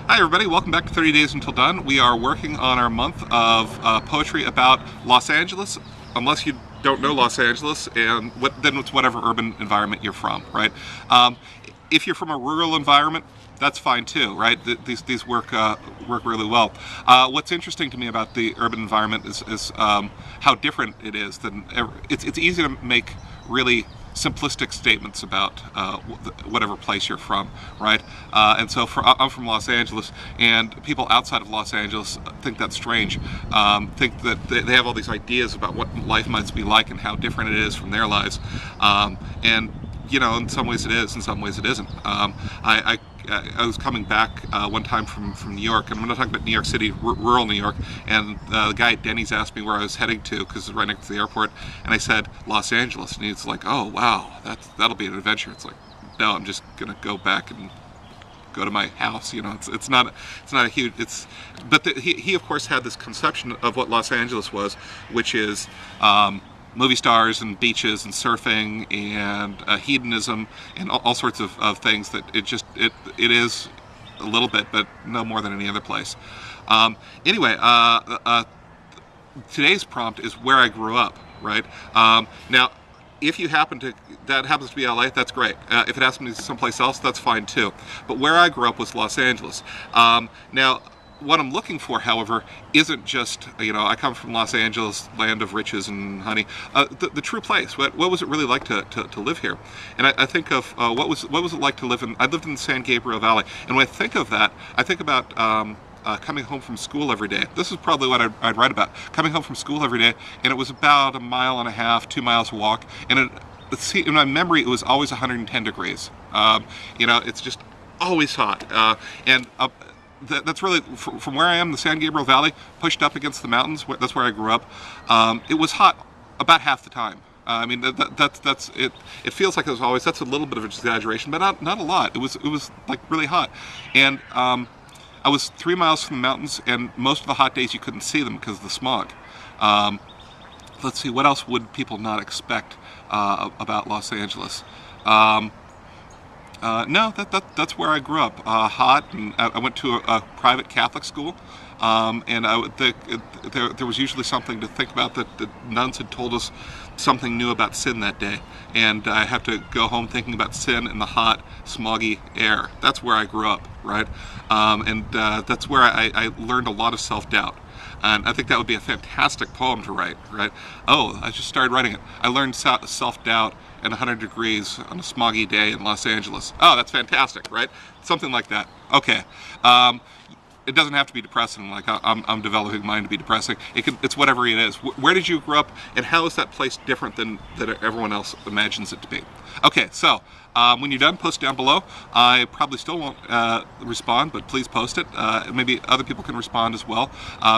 Hi everybody, welcome back to 30 Days Until Done. We are working on our month of poetry about Los Angeles, unless you don't know Los Angeles, and then it's whatever urban environment you're from, right? If you're from a rural environment, that's fine too, right? These work really well. What's interesting to me about the urban environment is how different it is than it's easy to make really simplistic statements about whatever place you're from, right? And so I'm from Los Angeles, and people outside of Los Angeles think that's strange, think that they have all these ideas about what life might be like and how different it is from their lives. And you know, in some ways it is, in some ways it isn't. I was coming back one time from New York, and I'm not talking about New York City, rural New York, and the guy at Denny's asked me where I was heading to, because it's right next to the airport, and I said, Los Angeles, and he's like, oh wow, that'll be an adventure. It's like, no, I'm just gonna go back and go to my house, you know. It's not a huge, but he of course had this conception of what Los Angeles was, which is movie stars and beaches and surfing and hedonism and all sorts of things that it is a little bit, but no more than any other place. Anyway, today's prompt is where I grew up, right? Now, if you that happens to be LA, that's great. If it happens to be someplace else, that's fine too. But where I grew up was Los Angeles. Now, what I'm looking for, however, isn't just, you know, I come from Los Angeles, land of riches and honey. The true place. What was it really like to live here? And I think of what was it like to live in. I lived in the San Gabriel Valley, and when I think of that, I think about coming home from school every day. This is probably what I'd write about. Coming home from school every day, and it was about 1.5 miles, 2 miles walk, and in my memory, it was always 110 degrees. You know, it's just always hot, and that's really, from where I am, the San Gabriel Valley, pushed up against the mountains. That's where I grew up. It was hot about half the time. I mean, that's it. It feels like it was always. That's a little bit of an exaggeration, but not a lot. It was like really hot, and I was 3 miles from the mountains, and most of the hot days you couldn't see them because of the smog. Let's see, what else would people not expect about Los Angeles? No, that's where I grew up. Hot, and I went to a private Catholic school, and there was usually something to think about. That the nuns had told us something new about sin that day, and I have to go home thinking about sin in the hot, smoggy air. That's where I grew up, right? And that's where I learned a lot of self-doubt. And I think that would be a fantastic poem to write, right? Oh, I just started writing it. I learned self-doubt at 100 degrees on a smoggy day in Los Angeles. Oh, that's fantastic, right? Something like that. Okay. It doesn't have to be depressing. Like I'm developing mine to be depressing. It's whatever it is. Where did you grow up, and how is that place different than everyone else imagines it to be? Okay, so when you're done, post down below. I probably still won't respond, but please post it. Maybe other people can respond as well,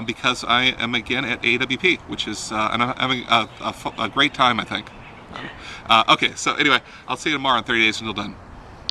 because I am again at AWP, which is and I'm having a great time, I think. Okay, so anyway, I'll see you tomorrow in 30 Days Until Done.